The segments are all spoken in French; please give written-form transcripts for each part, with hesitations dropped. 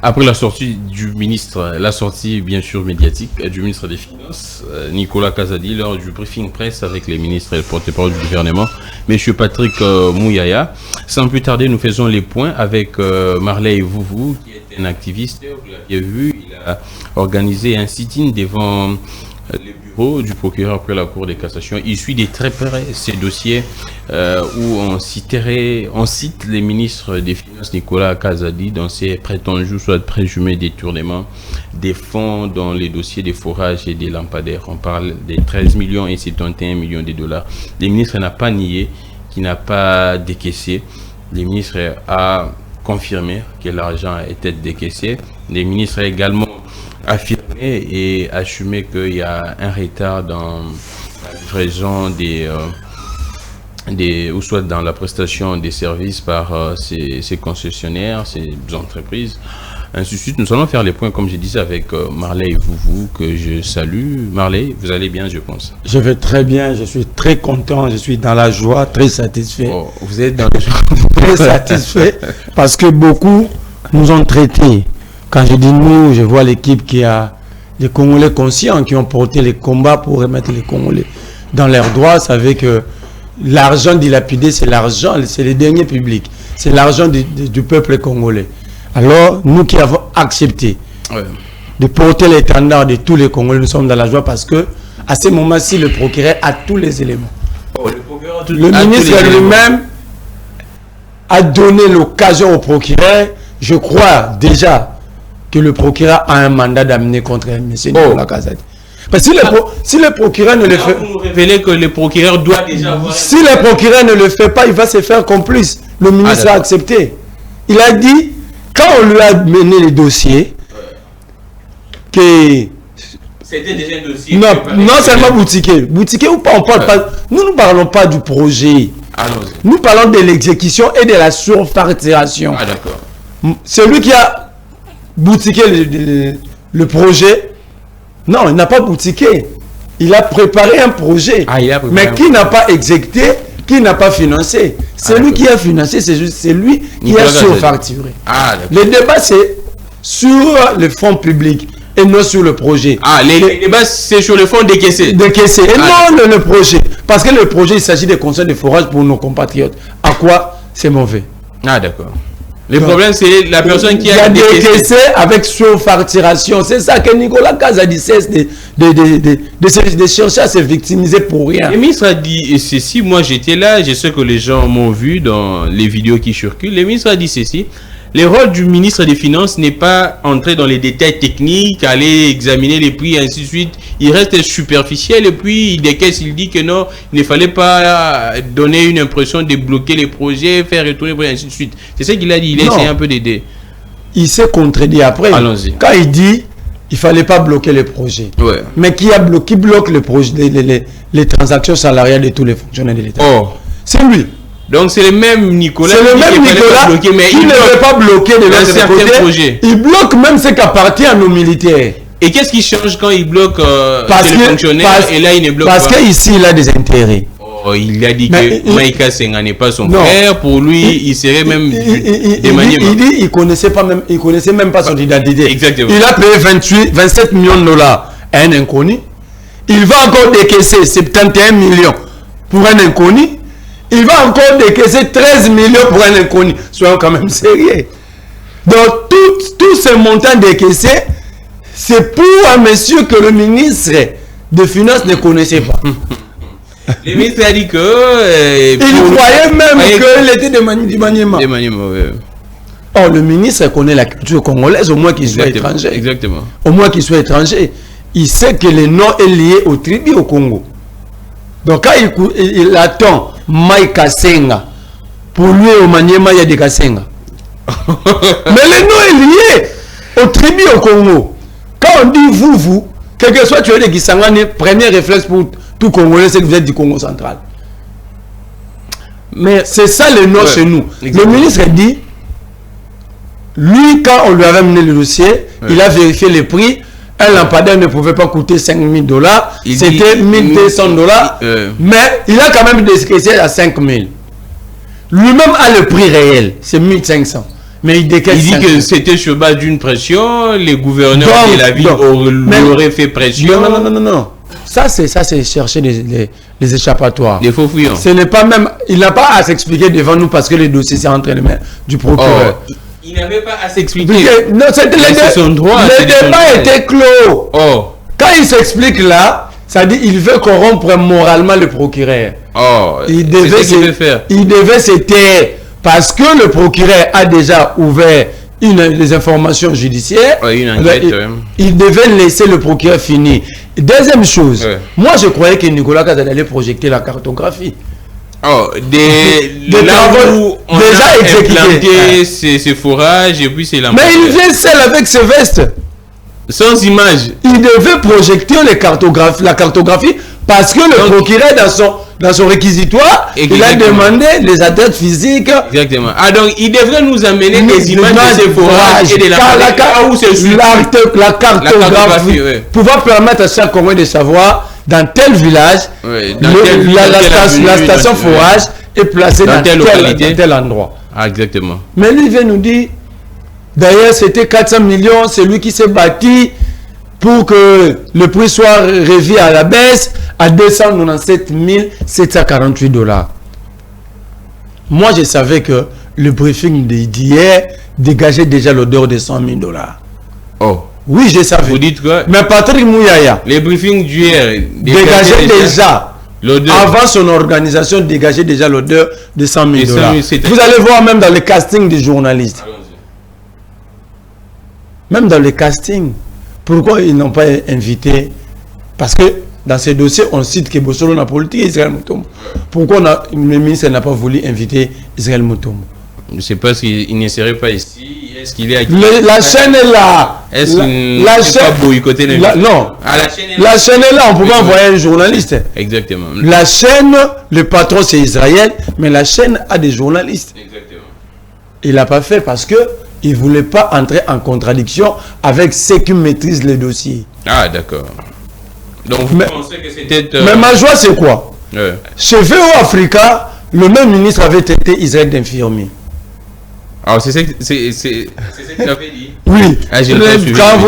Après la sortie du ministre, la sortie bien sûr médiatique du ministre des Finances, Nicolas Kazadi, lors du briefing presse avec les ministres et le porte-parole du gouvernement, M. Patrick Mouyaya. Sans plus tarder, nous faisons les points avec Marley Vouvou, qui est un activiste. Vous l'avez vu, il a organisé un sit-in devant les bureaux du procureur après la Cour de cassation. Il suit de très près ces dossiers où on cite les ministres des Finances Nicolas Kazadi dans ses prétendus soit présumés détournements des fonds dans les dossiers des forages et des lampadaires. On parle des 13 millions et 71 millions de dollars. Le ministre n'a pas nié qu'il n'a pas décaissé. Le ministre a confirmé que l'argent était décaissé. Le ministre a également affirmé et assumé qu'il y a un retard dans la livraison ou soit dans la prestation des services par ces concessionnaires, ces entreprises, ainsi de suite. Nous allons faire les points, comme je disais, avec Marley Vouvou, que je salue. Marley, vous allez bien, je pense. Je vais très bien, je suis très content, je suis dans la joie, très satisfait. Oh, vous êtes dans la joie. Très satisfait, parce que beaucoup nous ont traités. Quand je dis nous, je vois l'équipe qui a des Congolais conscients qui ont porté les combats pour remettre les Congolais dans leurs droits. Vous savez que l'argent dilapidé, c'est l'argent, c'est le dernier public. C'est l'argent du peuple congolais. Alors, nous qui avons accepté de porter l'étendard de tous les Congolais, nous sommes dans la joie parce que à ce moment-ci, le procureur a tous les éléments. Le ministre lui-même a donné l'occasion au procureur. Je crois déjà que le procureur a un mandat d'amener contre M. Nicolas Kazadi. Parce que si le procureur ne le fait pas... Vous révélez que le procureur doit déjà avoir... Si le procureur ne le fait pas, il va se faire complice. Le ministre a accepté. Il a dit, quand on lui a mené les dossiers, que... C'était déjà un dossier... Non seulement boutiqué. Boutiqué ou pas, on parle pas... Nous ne parlons pas du projet. Nous parlons de l'exécution et de la surfacturation. Ah d'accord. Celui qui a boutiqué le projet, non, il n'a pas boutiqué. Il a préparé un projet, mais qui n'a pas exécuté, qui n'a pas financé. Celui qui a financé, c'est lui qui a surfacturé. Le débat, c'est sur le fonds public et non sur le projet. Le débat, c'est sur le fonds décaissé. Décaissé, et non le projet. Parce que le projet, il s'agit des conseils de forage pour nos compatriotes. À quoi c'est mauvais? D'accord. Le problème, c'est la personne qui a décaissé avec surfacturation. C'est ça que Nicolas Kazadi cesse de chercher à se victimiser pour rien. Le ministre a dit ceci. Moi, j'étais là. Je sais que les gens m'ont vu dans les vidéos qui circulent. Le ministre a dit ceci. Le rôle du ministre des Finances n'est pas entrer dans les détails techniques, aller examiner les prix, ainsi de suite. Il reste superficiel et puis il décaisse, il dit que non, il ne fallait pas donner une impression de bloquer les projets, faire retourner, ainsi de suite. C'est ce qu'il a dit, il a essayé un peu d'aider. Il s'est contredit après. Allons-y. Quand il dit il ne fallait pas bloquer les projets. Mais qui bloque les projets, les transactions salariales de tous les fonctionnaires de l'État? C'est lui. Donc c'est le même Nicolas, bloquer, mais il ne veut pas bloquer de certains projets. Il bloque même ce qui appartient à nos militaires. Et qu'est-ce qui change quand il bloque les fonctionnaires et là il ne bloque pas? Parce qu'ici il a des intérêts. Il a dit que Maïka Senga n'est pas son frère. Pour lui, il serait même il dit il connaissait même pas son identité. Exactement. Il a payé 27 millions de dollars à un inconnu. Il va encore décaisser 71 millions pour un inconnu. Il va encore décaisser 13 millions pour un inconnu. Soyons quand même sérieux. Donc, tout ce montant décaissé, c'est pour un monsieur que le ministre des Finances ne connaissait pas. Le ministre a dit que... il croyait même qu'il était de Maniema. Or, le ministre connaît la culture congolaise, au moins qu'il soit étranger. Exactement. Au moins qu'il soit étranger. Il sait que le nom est lié aux tribus au Congo. Donc, quand il attend Maïka Senga, pour lui au Maniema, il y a des Kasenga. Mais le nom est lié aux tribus au Congo. Quand on dit vous, quel que soit tu es de Kisangani, premier réflexe pour tout Congolais, c'est que vous êtes du Congo central. Mais c'est ça le nom chez nous. Exactement. Le ministre dit, lui, quand on lui avait mené le dossier, il a vérifié les prix. Un lampadaire ne pouvait pas coûter 5 000 $. C'était 1 200 $. Mais il a quand même décaissé à 5 000. Lui-même a le prix réel. C'est 1 500. Mais il décaisse. Il dit que c'était sur base d'une pression, les gouverneurs de la ville auraient fait pression. Non. Ça, c'est chercher les échappatoires. Des faux fouillants. Ce n'est pas même... Il n'a pas à s'expliquer devant nous parce que les dossiers sont entre les mains du procureur. Oh, il n'avait pas à s'expliquer. Non, c'est son droit. Le débat était clos. Oh. Quand il s'explique là, ça dit il veut corrompre moralement le procureur. Oh, il devait se taire parce que le procureur a déjà ouvert les informations judiciaires. Ouais, une enquête, il devait laisser le procureur finir. Deuxième chose, moi je croyais que Nicolas Kazadi allait projeter la cartographie. Oh, des travaux on déjà exécutés. Ces forages et puis c'est la. Mais il vient seul avec ses vestes. Sans image. Il devait projeter la cartographie parce que le procureur dans son réquisitoire, il a demandé les athlètes physiques. Exactement. Ah donc il devrait nous amener des images de ces forages et de la cartographie pouvoir permettre à chaque Congolais de savoir dans tel village la station forage est placée dans tel endroit. Ah, exactement. Mais lui vient nous dire, d'ailleurs c'était 400 millions, c'est lui qui s'est bâti pour que le prix soit revu à la baisse à 297 748 $. Moi, je savais que le briefing d'hier dégageait déjà l'odeur de 100 000 $. Oh. Oui, je savais. Vous dites quoi? Mais Patrick Mouyaya, les briefings d'hier dégageaient déjà l'odeur. Avant son organisation, dégageait déjà l'odeur de 100 000 $. Vous allez voir même dans le casting des journalistes. Même dans le casting. Pourquoi ils n'ont pas invité? Parce que dans ces dossiers, on cite que Bossolo n'a politique Israël Mutombo. Pourquoi le ministre n'a pas voulu inviter Israël Mutombo? Je ne sais pas s'il ne serait pas ici. Est-ce qu'il est à la chaîne est là. Est-ce qu'il n'a pas boycotté non. La chaîne est là. On ne peut pas envoyer un journaliste. Exactement. La chaîne, le patron c'est Israël, mais la chaîne a des journalistes. Exactement. Il n'a pas fait parce que il ne voulait pas entrer en contradiction avec ceux qui maîtrisent les dossiers. Ah, d'accord. Donc, vous pensez que c'était... Mais ma joie, c'est quoi? Chez VO Africa, le même ministre avait traité Israël d'infirmier. Alors, c'est ce qu'il avait dit? Oui. Ah,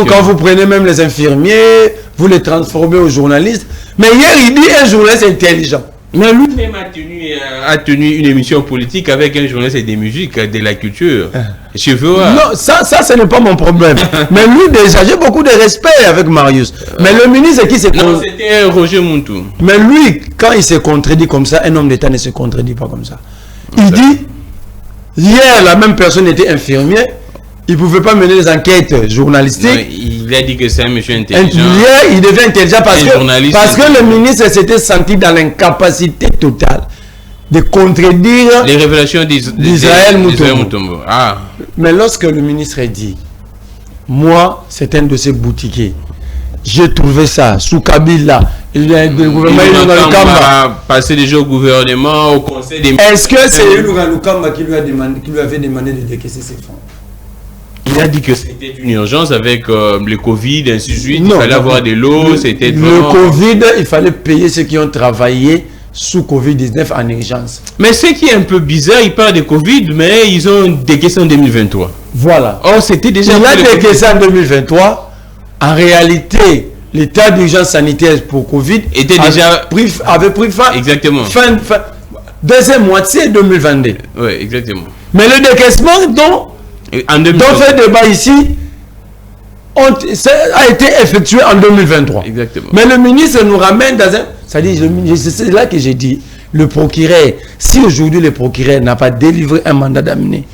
quand vous prenez même les infirmiers, vous les transformez aux journalistes. Mais hier, il dit un journaliste intelligent. Mais lui-même a tenu une émission politique avec un journaliste des musiques, de la culture. Chez VOA. Non, ça ce n'est pas mon problème. Mais lui, déjà, j'ai beaucoup de respect avec Marius. Mais le ministre qui s'est... Non, c'était Roger Muntou. Mais lui, quand il se contredit comme ça, un homme d'État ne se contredit pas comme ça. Il dit, hier, la même personne était infirmière. Il ne pouvait pas mener les enquêtes journalistiques. Non, il a dit que c'est un monsieur intelligent. Hier, il devient intelligent parce que le ministre s'était senti dans l'incapacité totale de contredire les révélations d'Israël Mutombo. Ah. Mais lorsque le ministre dit, moi, c'est un de ces boutiquiers, j'ai trouvé ça sous Kabila. Le gouvernement a passé déjà au gouvernement, au conseil des ministres. Est-ce que c'est Ilouga Lukamba qui lui avait demandé de décaisser ses fonds? Il a dit que c'était une urgence avec le Covid, ainsi de suite. Il fallait avoir de l'eau. Le Covid, il fallait payer ceux qui ont travaillé sous Covid-19 en urgence. Mais ce qui est un peu bizarre, ils parlent de Covid, mais ils ont décaissé en 2023. Voilà. Oh, c'était déjà... Il a décaissé en 2023. En réalité, l'état d'urgence sanitaire pour Covid avait pris fin. Exactement. Deuxième moitié 2022. Oui, exactement. Mais le décaissement dont fait débat ici a été effectué en 2023. Exactement. Mais le ministre nous ramène dans un... C'est là que j'ai dit, le procureur, si aujourd'hui le procureur n'a pas délivré un mandat d'amener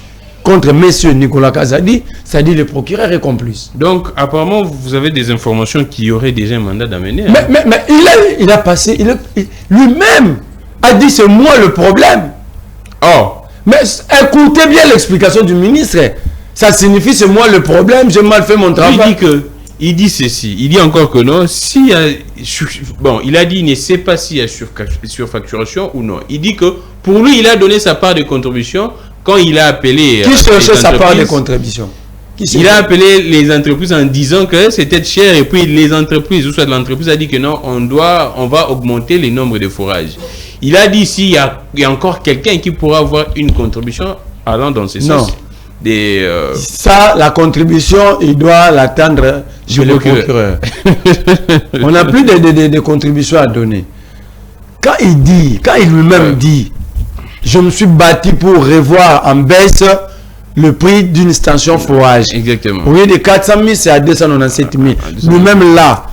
contre M. Nicolas Kazadi, ça dit le procureur est complice. Donc, apparemment, vous avez des informations qui auraient déjà un mandat d'amener. Hein? Mais il a passé, lui-même a dit c'est moi le problème. Oh. Mais écoutez bien l'explication du ministre. Ça signifie c'est moi le problème, j'ai mal fait mon travail. Il dit ceci, il dit encore que non, si bon, il a dit il ne sait pas s'il y a surfacturation ou non. Il dit que pour lui, il a donné sa part de contribution quand il a appelé... Qui cherchait sa part de contribution? Il a appelé les entreprises en disant que c'était cher et puis les entreprises, ou soit l'entreprise a dit que non, on va augmenter le nombre de forages. Il a dit s'il y a encore quelqu'un qui pourra avoir une contribution allant dans ce sens. Ça, la contribution, il doit l'attendre chez le procureur. On n'a plus de contributions à donner. Quand il lui-même dit, je me suis battu pour revoir en baisse le prix d'une station forage. Exactement. Au lieu de 400 000, c'est à 297 000. Lui-même là,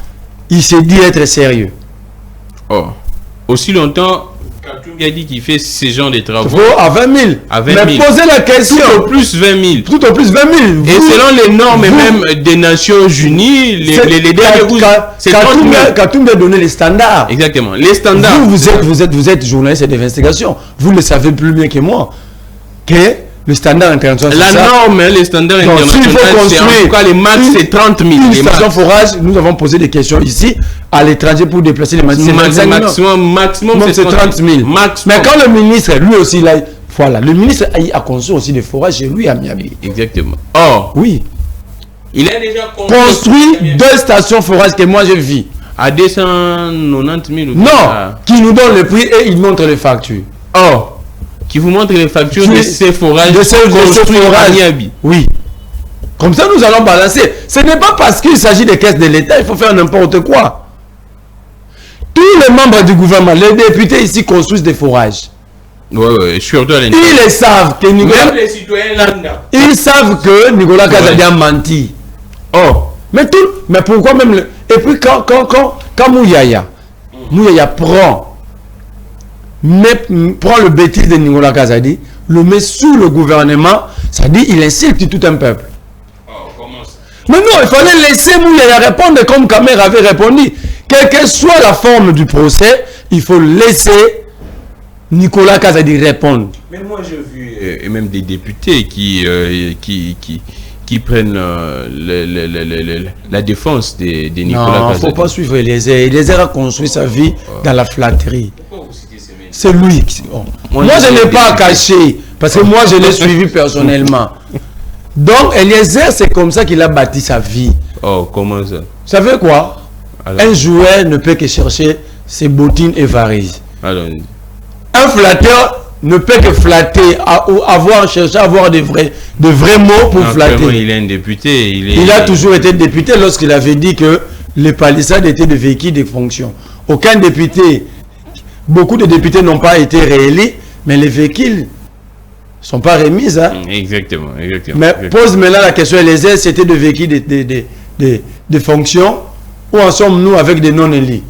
il s'est dit être sérieux. Oh, aussi longtemps, Katoum a dit qu'il fait ce genre de travaux. À 20 000. À 20 000. Mais posez la question. Tout au plus 20 000. Tout au plus 20 000. Et selon les normes même des Nations Unies, les derniers c'est Katoum a donné les standards. Exactement. Les standards. Vous êtes journaliste d'investigation. Vous le savez plus bien que moi. Que le standard international. La norme, les standards internationaux, c'est en tout cas les max, c'est 30 000. Une station forage, nous avons posé des questions ici à l'étranger pour déplacer les maximum, c'est 30 000. Mais quand le ministre, lui aussi, là, voilà, le ministre a construit aussi des forages chez lui à Miami. Exactement. Oh, oui. Il a déjà construit 2 stations forages que moi je vis. À 290 000 ou non, qui nous donne le prix et il montre les factures. Oh. Qui vous montre les factures de ces forages construits à Miami. Oui. Comme ça, nous allons balancer. Ce n'est pas parce qu'il s'agit des caisses de l'État, il faut faire n'importe quoi. Tous les membres du gouvernement, les députés ici construisent des forages. Oui, surtout à l'intérieur. Ils le savent que Nicolas... Même les citoyens lambda. Ils savent que Nicolas Kazadi a menti. Oh. Mais pourquoi même... Et puis quand Mouyaya prend le bêtise de Nicolas Kazadi, le met sous le gouvernement, ça dit il insulte tout un peuple. Oh, comment ça? Mais non, il fallait laisser Mouyaya répondre comme Kamer avait répondu. Quelle que soit la forme du procès, il faut laisser Nicolas Kazadi répondre. Mais moi j'ai vu et même des députés qui prennent la défense de Nicolas Kazadi. Non, il ne faut pas suivre Eliezer. Eliezer a construit sa vie dans la flatterie. C'est lui. Moi, je n'ai pas caché, parce que moi, je l'ai suivi personnellement. Donc, Eliezer, c'est comme ça qu'il a bâti sa vie. Oh, comment ça? Vous savez quoi? Alors, un joueur ne peut que chercher ses bottines et varises. Un flatteur ne peut que flatter, chercher à avoir de vrais mots pour flatter. Il est un député. Il a toujours été député lorsqu'il avait dit que les palissades étaient des véhicules de fonction. Aucun député... Beaucoup de députés n'ont pas été réélus, mais les véhicules ne sont pas remis. Hein? Exactement. Mais pose maintenant la question, les aides, c'était des véhicules de fonction, ou en sommes-nous avec des non-élus?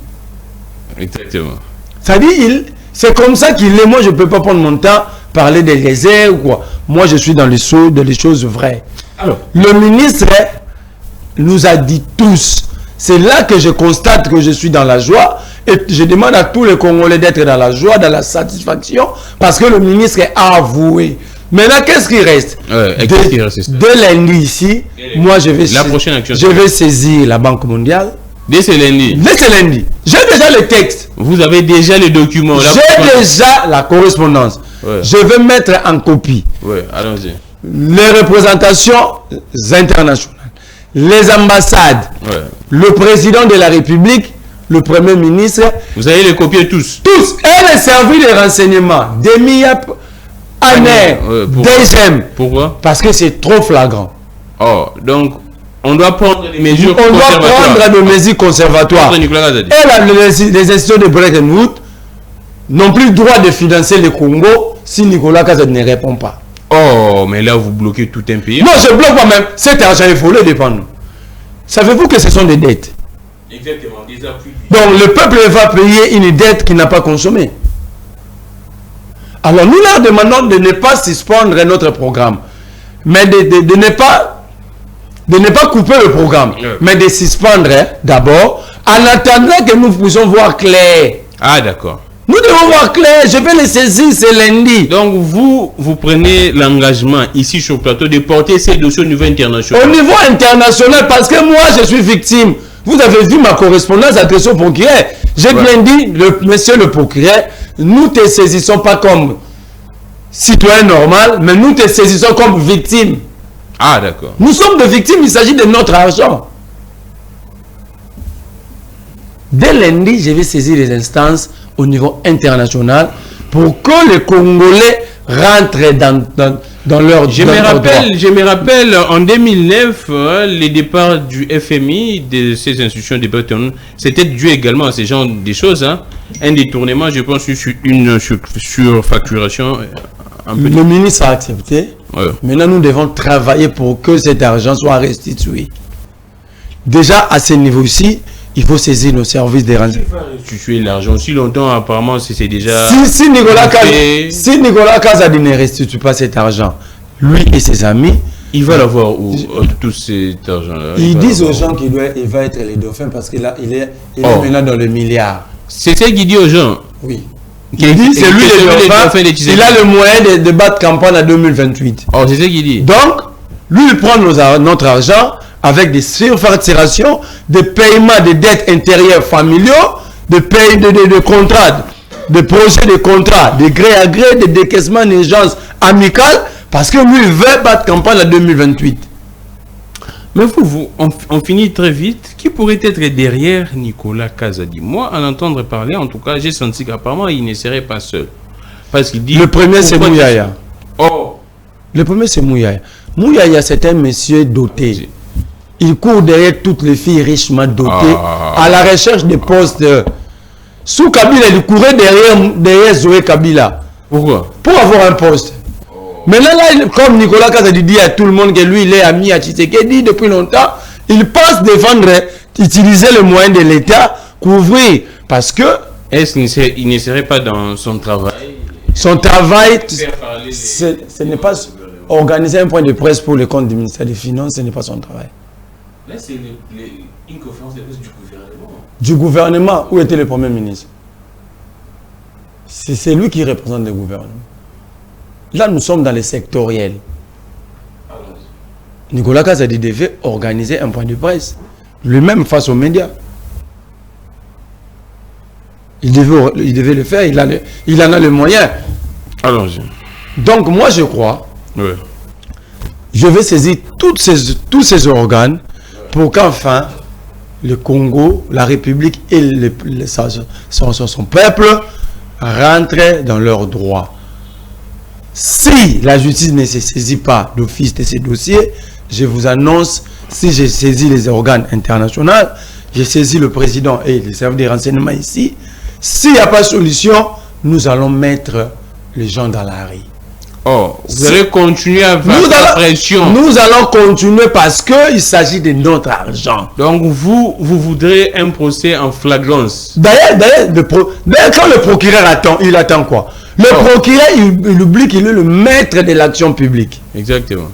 Exactement. Ça dit, c'est comme ça qu'il est. Moi, je ne peux pas prendre mon temps parler des lézards ou quoi. Moi, je suis dans les choses vraies. Alors, le ministre nous a dit tous. C'est là que je constate que je suis dans la joie. Et je demande à tous les Congolais d'être dans la joie, dans la satisfaction, parce que le ministre a avoué. Maintenant, qu'est-ce qui reste? Dès lundi ici, moi je vais saisir la Banque mondiale. Dès ce lundi. J'ai déjà le texte. Vous avez déjà les documents. J'ai déjà la correspondance. Ouais. Je vais mettre en copie. Allons-y. Les représentations internationales, les ambassades, le président de la République, le premier ministre. Vous allez les copier tous? Tous. Et les services de renseignement. DEMIAP, ANER, DGM. Pourquoi? Parce que c'est trop flagrant. Oh, donc on doit prendre des mesures conservatoires. On doit prendre des mesures conservatoires. Et les institutions de Bretton Woods n'ont plus le droit de financer le Congo si Nicolas Kazadi ne répond pas. Oh, mais là vous bloquez tout un pays. Non, je bloque pas même. Cet argent est volé devant nous. Savez-vous que ce sont des dettes? Exactement, des appuis. Donc le peuple va payer une dette qu'il n'a pas consommée. Alors nous leur demandons de ne pas suspendre notre programme, mais de ne pas couper le programme, mais de suspendre d'abord, en attendant que nous puissions voir clair. Ah d'accord. Nous devons voir clair, je vais les saisir ce lundi. Donc vous prenez l'engagement ici sur le plateau de porter ces dossiers au niveau international. Au niveau international, parce que moi je suis victime. Vous avez vu ma correspondance adressée au procureur. J'ai bien dit, monsieur le procureur, nous ne te saisissons pas comme citoyen normal, mais nous te saisissons comme victime. Ah, d'accord. Nous sommes des victimes, il s'agit de notre argent. Dès lundi, je vais saisir les instances au niveau international pour que les Congolais rentrent dans leur Je me rappelle en 2009, les départs du FMI, de ces institutions de Bretton Woods, c'était dû également à ces genres de choses. Hein. Un détournement, je pense, sur une surfacturation. Le ministre a accepté. Ouais. Maintenant, nous devons travailler pour que cet argent soit restitué. Déjà, à ce niveau-ci, il faut saisir nos services de renseignement. Restituer l'argent aussi longtemps, apparemment, c'est déjà... Si Nicolas Kazadi ne restitue pas cet argent, lui et ses amis... Il va l'avoir où, tout cet argent-là? Ils disent aux gens qu'il va être les dauphins parce qu'il est maintenant dans le milliard. C'est ce qu'il dit aux gens? Oui. Il dit, c'est lui les dauphins, il a le moyen de battre campagne en 2028. Oh, c'est ce qu'il dit. Donc, lui, il prend notre argent avec des surfacturations, des paiements de dettes intérieures familiaux, de contrats, de projets de contrats, de gré à gré, de décaissements d'urgence amicales, parce que lui, il veut battre campagne en 2028. Mais on finit très vite. Qui pourrait être derrière Nicolas Kazadi? Moi, à l'entendre parler, en tout cas, j'ai senti qu'apparemment, il ne serait pas seul. Parce qu'il dit... Le premier, c'est Mouyaya. Oh! Le premier, c'est Mouyaya. Mouyaya, c'est un monsieur doté. Il court derrière toutes les filles richement dotées à la recherche des postes. Sous Kabila, il courait derrière Zoé Kabila. Pourquoi? Pour avoir un poste. Maintenant, là, comme Nicolas Kazadi dit à tout le monde que lui, il est ami à Tshisekedi depuis longtemps, il pense défendre, utiliser le moyen de l'État, couvrir. Parce que... Est-ce qu'il ne serait pas dans son travail? Son travail, ce n'est pas... Organiser un point de presse pour le compte du ministère des Finances, ce n'est pas son travail. Là, c'est une conférence de presse du gouvernement. Du gouvernement? Où était le Premier ministre? C'est lui qui représente le gouvernement. Là, nous sommes dans les sectoriels. Nicolas Kazadi devait organiser un point de presse, lui-même face aux médias. Il devait le faire, il en a le moyen. Allons-y. Donc, moi, je crois, je vais saisir tous ces organes pour qu'enfin, le Congo, la République et son peuple rentrent dans leurs droits. Si la justice ne se saisit pas d'office de ces dossiers, je vous annonce, si j'ai saisi les organes internationaux, j'ai saisi le président et les services de renseignement ici, s'il n'y a pas de solution, nous allons mettre les gens dans la rue. Oh, vous allez continuer à faire la pression. Nous allons continuer parce qu'il s'agit de notre argent. Donc vous voudrez un procès en flagrance. D'ailleurs, quand le procureur attend, il attend quoi? Le procureur, il oublie qu'il est le maître de l'action publique. Exactement.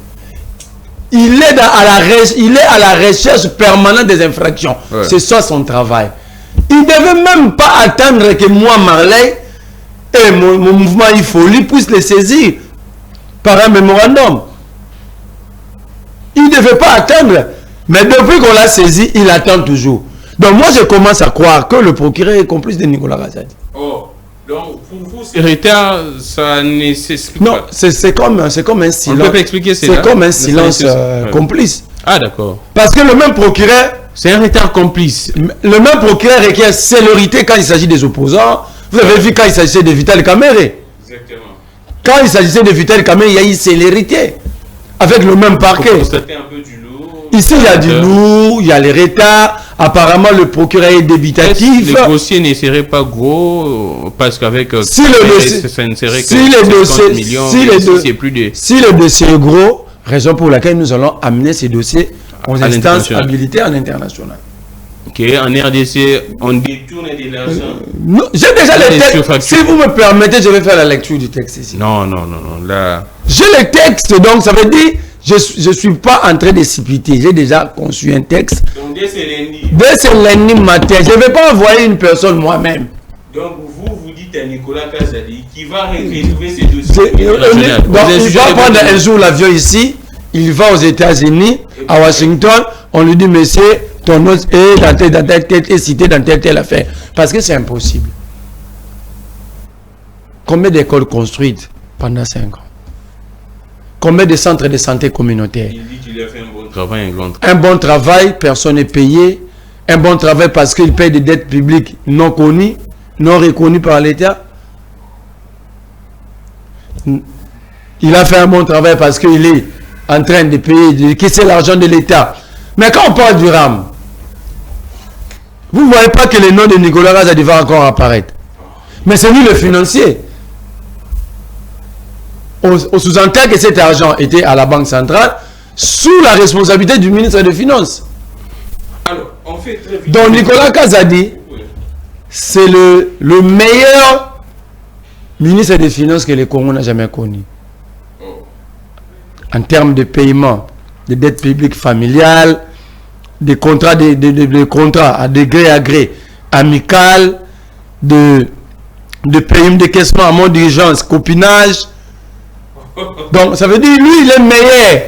Il est à la recherche permanente des infractions. Ouais. C'est ça son travail. Il ne devait même pas attendre que moi, Marley, et mon mouvement IFOLI puissent les saisir par un mémorandum. Il ne devait pas attendre. Mais depuis qu'on l'a saisi, il attend toujours. Donc moi, je commence à croire que le procureur est complice de Nicolas Kazadi. Oh. Donc, pour vous, ces retards, ça ne s'explique pas. Non, c'est comme un silence. On peut pas expliquer cela. C'est comme un silence complice. Ah, d'accord. Parce que le même procureur... C'est un retard complice. Le même procureur requiert célérité quand il s'agit des opposants. Vous avez vu quand il s'agissait de Vital Kamerhe. Exactement. Quand il s'agissait de Vital Kamerhe, il y a eu célérité. Avec le même parquet. Constater un peu du lourd. Ici, il y a du lourd, il y a les retards. Apparemment, le procureur est débitatif. Le dossier ne serait pas gros parce qu'avec si le dossier, ça ne serait que si les dossiers, millions, si le dossier est gros, raison pour laquelle nous allons amener ces dossiers aux instances habilitées en international. Ok, en RDC, on détourne de l'argent. J'ai déjà les textes. Si vous me permettez, je vais faire la lecture du texte ici. Non, là. J'ai les textes, donc ça veut dire. Je ne suis pas en train de s'ipiter. J'ai déjà conçu un texte. Donc dès ce lundi. Dès ce lundi matin. Je ne vais pas envoyer une personne moi-même. Donc vous dites à Nicolas Kazadi qui va retrouver ces dossiers. Donc il va prendre un jour l'avion ici. Il va aux États-Unis, à Washington. On lui dit, monsieur, ton nom est dans telle tête est cité dans telle affaire. Parce que c'est impossible. Combien d'écoles construites pendant 5 ans? Combien de centres de santé communautaires? Il dit qu'il a fait un bon travail. Un bon travail, personne n'est payé. Un bon travail parce qu'il paye des dettes publiques non connues, non reconnues par l'État. il a fait un bon travail parce qu'il est en train de payer, de caisser l'argent de l'État. Mais quand on parle du RAM, vous ne voyez pas que le nom de Nicolas Kazadi va encore apparaître. Mais c'est lui le financier. On sous-entend que cet argent était à la Banque centrale sous la responsabilité du ministre des Finances. Alors, on fait très vite. Donc Nicolas Kazadi, c'est le meilleur ministre des Finances que le Congo n'a jamais connu. En termes de paiement, de dettes publiques familiales, des contrats, de contrats à degré à gré, amical, de paiement de caissement à mode d'urgence, copinage. Donc ça veut dire lui il est meilleur.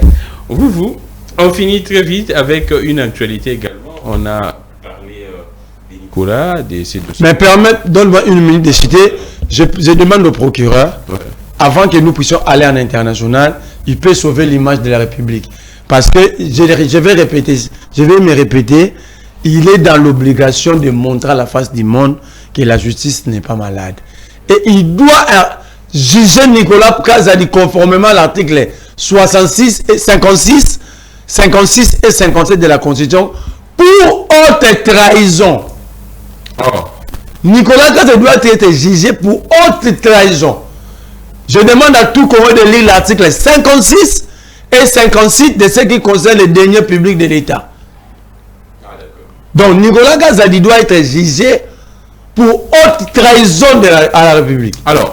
On finit très vite avec une actualité également. On a parlé de Nicolas, de ces dossiers. Mais donne-moi une minute de citer. Je demande au procureur, avant que nous puissions aller en international, il peut sauver l'image de la République. Parce que, je vais me répéter, il est dans l'obligation de montrer à la face du monde que la justice n'est pas malade. Et il doit juger Nicolas Kazadi conformément à l'article 56 et 56 et 57 de la Constitution pour haute trahison. Nicolas Kazadi doit être jugé pour haute trahison. Je demande à tout Congolais de lire l'article 56 et 56 de ce qui concerne les deniers publics de l'État. Donc Nicolas Kazadi doit être jugé pour haute trahison à la République. Alors,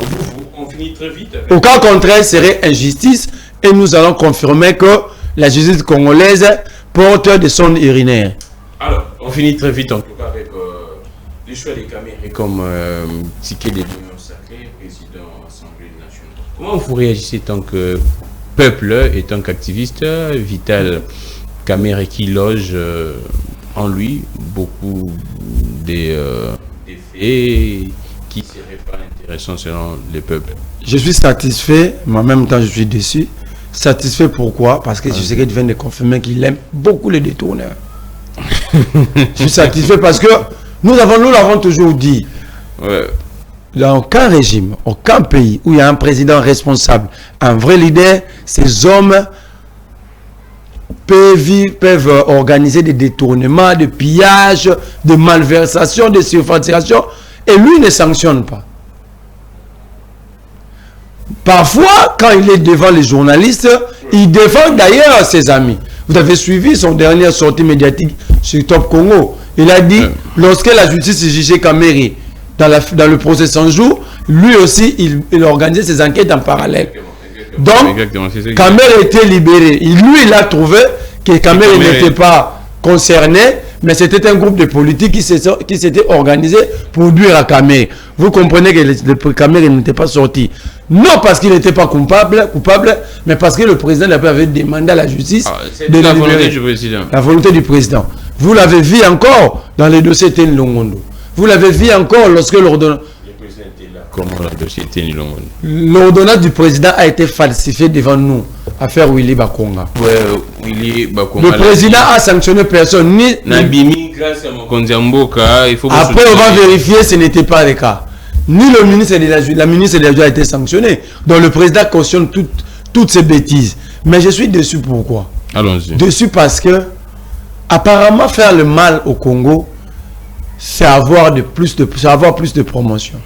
on finit très vite. Au cas contraire, serait injustice et nous allons confirmer que la justice congolaise porte de son urinaire. Alors, on finit très vite en tout cas avec les choix des caméras comme ticket des unions sacrées, président de l'Assemblée nationale. Comment vous réagissez tant que peuple et tant qu'activiste? Vital Kamerhe qui loge en lui beaucoup des faits qui ne seraient pas intéressants selon les peuples. Je suis satisfait, mais en même temps je suis déçu. Satisfait pourquoi? Parce que je sais qu'il vient de confirmer qu'il aime beaucoup les détourneurs. Je suis satisfait parce que nous l'avons toujours dit. Dans aucun régime, aucun pays où il y a un président responsable, un vrai leader, ces hommes peuvent organiser des détournements, de pillages, de malversations, de surfacturation, et lui ne sanctionne pas. Parfois, quand il est devant les journalistes, il défend d'ailleurs ses amis. Vous avez suivi son dernière sortie médiatique sur Top Congo. Il a dit, lorsque la justice jugeait Kamerhe dans le procès 100 jours, lui aussi, il organisait ses enquêtes en parallèle. Donc, Kamerhe était libéré. Lui, il a trouvé que Kamerhe n'était pas concerné, mais c'était un groupe de politiques qui s'était organisé pour nuire à Kamerhe. Vous comprenez que le Kamerhe n'était pas sorti. Non parce qu'il n'était pas coupable, mais parce que le président avait demandé à la justice de la libérer. volonté du président. La volonté du président. Vous l'avez vu encore dans les dossiers Teni Longondo. Vous l'avez vu encore lorsque l'ordonnance... Comment le dossier Teni Longondo? L'ordonnance du président a été falsifiée devant nous. Affaire Willy Bakonga. Willy Bakonga. Le président a sanctionné personne. Grâce à Mokonzi Mboka, il faut... Après, on va vérifier, ce n'était pas le cas. Ni le ministre de la ministre de la Justice a été sanctionné. Donc le président cautionne toutes ces bêtises. Mais je suis déçu pourquoi? Allons-y. Déçu parce que apparemment faire le mal au Congo, c'est avoir plus de promotion.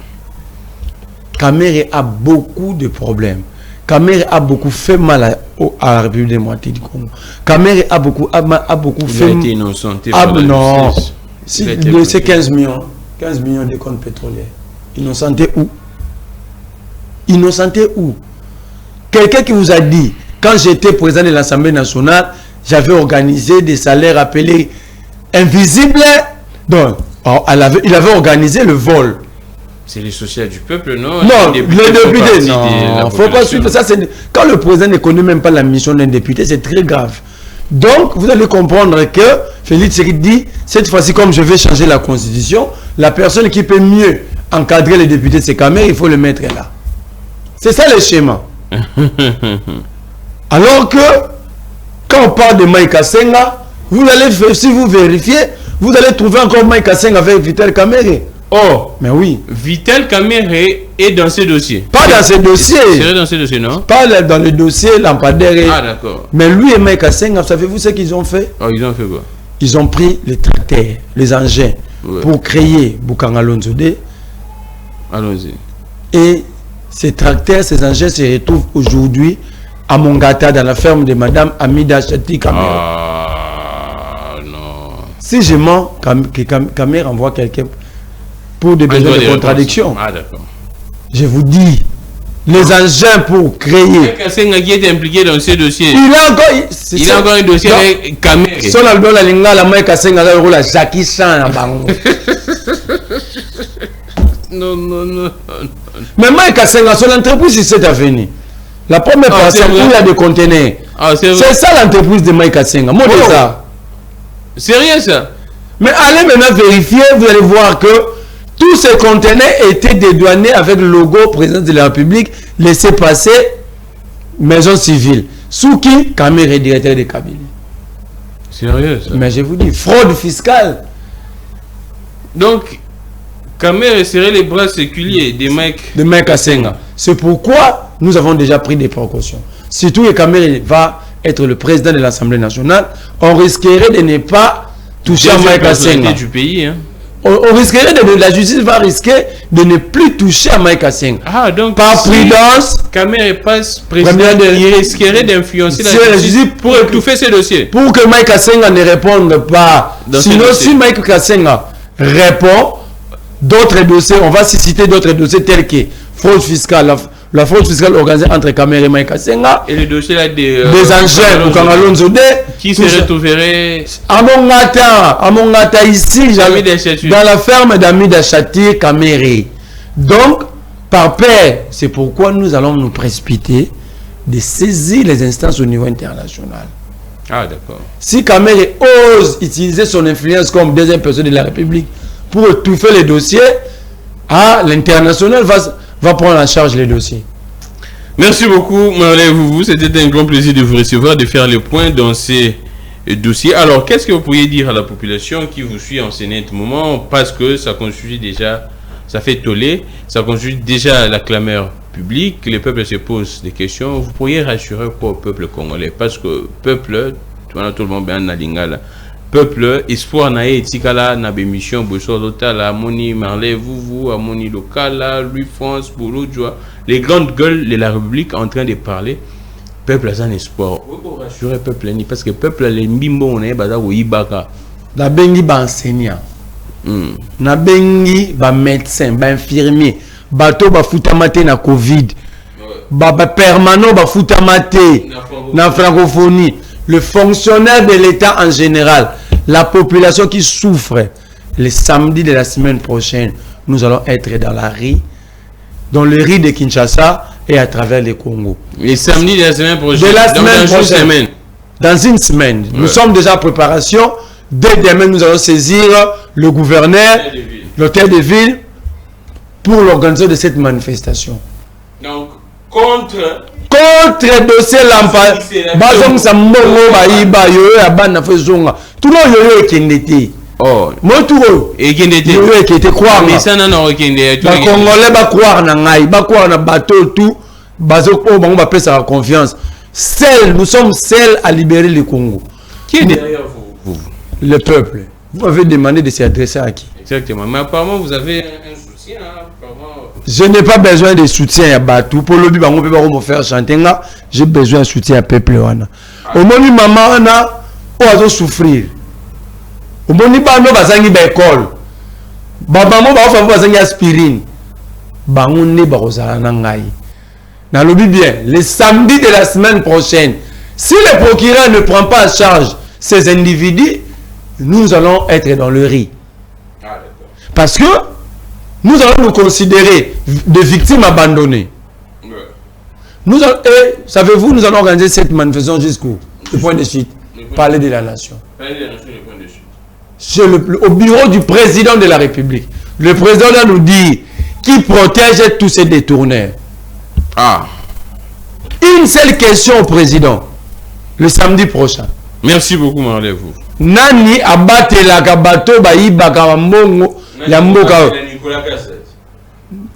Kamerhe a beaucoup de problèmes. Kamerhe a beaucoup fait mal à la République démocratique du Congo. Kamerhe a beaucoup fait... Il a été innocenté non. C'est 15 millions de comptes pétroliers. Innocenté où? Innocenté où? Quelqu'un qui vous a dit, quand j'étais président de l'Assemblée nationale, j'avais organisé des salaires appelés invisibles. Donc, il avait organisé le vol. C'est les social du peuple, non? Non, les députés, non. Il ne faut pas suivre ça. Quand le président ne connaît même pas la mission d'un député, c'est très grave. Donc, vous allez comprendre que Félix Tshisekedi dit, cette fois-ci, comme je vais changer la constitution, la personne qui peut mieux encadrer les députés de ces caméras, il faut le mettre là. C'est ça le schéma. Alors que, quand on parle de Mike Kasenga, vous allez, si vous vérifiez, vous allez trouver encore Mike Kasenga avec Vital Kamerhe. Oh, mais oui. Vital Kamere est dans ces dossiers. Pas dans ces dossiers. C'est dans ces dossiers, non? Pas dans le dossier Lampadaire. Ah, d'accord. Mais lui et Mike Kasenga, savez-vous ce qu'ils ont fait? Oh, ils ont fait quoi? Ils ont pris les tracteurs, les engins, pour créer Bukanga Lonzode. Allons-y. Et ces tracteurs, ces engins se retrouvent aujourd'hui à Mongata, dans la ferme de Madame Amida Chati Kamere. Ah, non. Si je mens, Kamere envoie quelqu'un pour des besoins de contradiction. Ah, d'accord. Je vous dis, les engins pour créer. Kasenga qui est impliqué dans ce dossier. Il a encore, il a encore un dossier avec Kamere. Son album la linga la Mike Kasenga la roule à Jackie Chan à Bango. Non, non, non. Mais Mike Kasenga, son entreprise, c'est cette avenue. La première personne où il y a des conteneurs. Ah, c'est ça l'entreprise de Mike Kasenga. Moi, c'est ça. Sérieux ça? Mais allez maintenant vérifier, vous allez voir que tous ces conteneurs étaient dédouanés avec le logo président de la République, laissé passer maison civile. Souki, Kamere est directeur de cabinet. Sérieux ça? Mais je vous dis, fraude fiscale. Donc, Kamere serait les bras séculiers des mecs. De Mike Kasenga. C'est pourquoi nous avons déjà pris des précautions. Surtout que Kamere va être le président de l'Assemblée nationale, on risquerait de ne pas toucher à Mike Kasenga. Du pays, hein. On risquerait la justice va risquer de ne plus toucher à Mike Kasenga. Ah, donc par prudence, Kamere passe président, il risquerait d'influencer la justice pour étouffer ces dossiers. Pour que Mike Kasenga ne réponde pas. Sinon, si Mike Kasenga répond, d'autres dossiers, on va citer d'autres dossiers tels que fraude fiscale, la fraude fiscale organisée entre Kamere et Mike Kasenga. Et le dossier là des engins pour Bukanga Lonzode qui se retrouverait à Mongata ici, dans la ferme d'Amida Chati Kamere. Donc, par paix, c'est pourquoi nous allons nous précipiter de saisir les instances au niveau international. Ah, d'accord. Si Kamere ose utiliser son influence comme deuxième personne de la République pour étouffer les dossiers, l'international va prendre en charge les dossiers. Merci beaucoup, Marley Vouvou. C'était un grand plaisir de vous recevoir, de faire le point dans ces dossiers. Alors, qu'est-ce que vous pourriez dire à la population qui vous suit en ce net moment? Parce que ça constitue déjà, ça fait toller, ça constitue déjà la clameur publique, le peuple se pose des questions. Vous pourriez rassurer quoi au peuple congolais? Parce que peuple, tout le monde bien na lingala. Peuple, espoir na etikala na bémission bosso lotala moni Marley Vouvou, amoni lokala, Louis France, Bolodjoa, les grandes gueules de la République en train de parler. Peuple a un espoir. Vous rassurez peuple ni parce que peuple les mbimbo on est bada wo ibaka. Na bengi ba enseignant. Na bengi ba médecin, ba infirmier, bato ba futamate na Covid. Ba permanent ba futamate na francophonie. Le fonctionnaire de l'État en général, la population qui souffre, le samedi de la semaine prochaine, nous allons être dans la rue, dans le riz de Kinshasa et à travers le Congo. Les samedis de la semaine prochaine. De la semaine prochaine. Dans une semaine. Nous sommes déjà en préparation. Dès demain, nous allons saisir le gouverneur, l'hôtel de ville, pour l'organisation de cette manifestation. Donc, contre dossier lampa bazong sa mbongo bayiba yo ya bana fezonga tuno yo ekendete moto ekendete yo ekete croire mais ça na okende ba congolais ba croire na ngai ba croire na bateau tout bazoko bango ba pesa confiance nous sommes seuls à libérer le Congo. Qui est derrière vous? Le peuple. Vous avez demandé de s'adresser à qui? Exactement, mais apparemment vous avez un soutien Je n'ai pas besoin de soutien à Batou. Pour le bibango peut pas me faire chanter là. J'ai besoin de soutien à peuple wana. Au moni maman wana o azo souffrir. Au moni bano bazangi ba école. Baba mo ba fa bazangi aspirine. Bango ne ba kozala na ngai. Na lobi bien, le samedi de la semaine prochaine, si le procureur ne prend pas en charge ces individus, nous allons être dans le riz. Parce que nous allons nous considérer des victimes abandonnées. Nous allons, et savez-vous, nous allons organiser cette manifestation jusqu'au point de chute. Parler de la nation. Au bureau du président de la République. Le président va nous dire qui protège tous ces détourneurs. Une seule question au président. Le samedi prochain. Merci beaucoup, Marley. Vous. Nani abate la kabato ba ibaka mbongo ya mboka. Nicolas Cassette.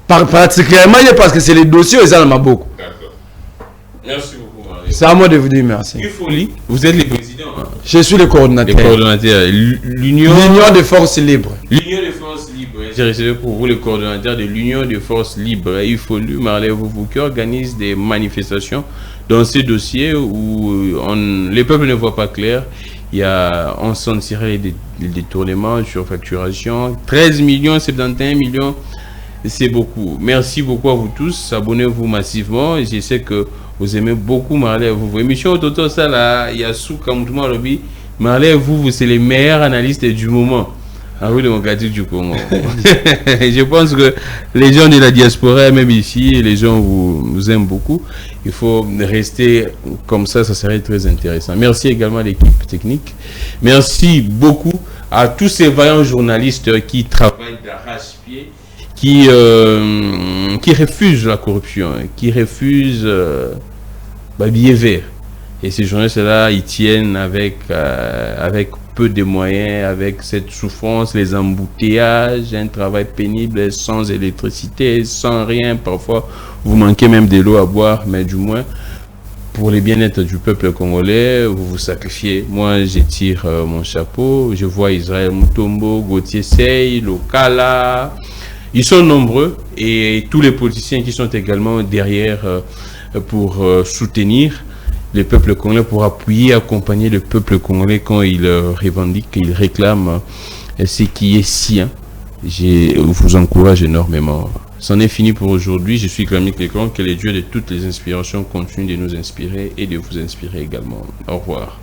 Particulièrement parce que c'est les dossiers, ils en ont beaucoup. D'accord. Merci beaucoup, Marie. C'est à moi de vous dire merci. Folie. Vous êtes les présidents. Hein? Je suis le coordonnateur. Les coordonnateurs. L'Union des forces libres. L'Union des forces libres. J'ai reçu pour vous le coordonnateur de l'Union des forces libres. Il faut lui, Marley vous qui organise des manifestations dans ces dossiers où les peuples ne voient pas clair. On s'en tirait des détournements sur facturation. 13 millions, 71 millions. C'est beaucoup. Merci beaucoup à vous tous. Abonnez-vous massivement. Je sais que vous aimez beaucoup Marley. Vous émission Toto ça là, il y a sous comme tout le monde dit. Marley, vous c'est les meilleurs analystes du moment. En République démocratique du Congo. Je pense que les gens de la diaspora, même ici, les gens vous aiment beaucoup. Il faut rester comme ça serait très intéressant. Merci également à l'équipe technique. Merci beaucoup à tous ces vaillants journalistes qui travaillent d'arrache-pied. Qui refusent la corruption, qui refusent billet vert. Et ces journalistes-là, ils tiennent avec peu de moyens, avec cette souffrance, les embouteillages, un travail pénible, sans électricité, sans rien. Parfois, vous manquez même de l'eau à boire, mais du moins, pour le bien-être du peuple congolais, vous vous sacrifiez. Moi, je tire mon chapeau. Je vois Israël Mutombo, Gauthier Sey, Lokala. Ils sont nombreux et tous les politiciens qui sont également derrière pour soutenir le peuple congolais, pour appuyer, accompagner le peuple congolais quand il revendique, il réclame ce qui est sien. Je vous encourage énormément. C'en est fini pour aujourd'hui. Je suis Clamique Lécran. Que les dieux de toutes les inspirations continuent de nous inspirer et de vous inspirer également. Au revoir.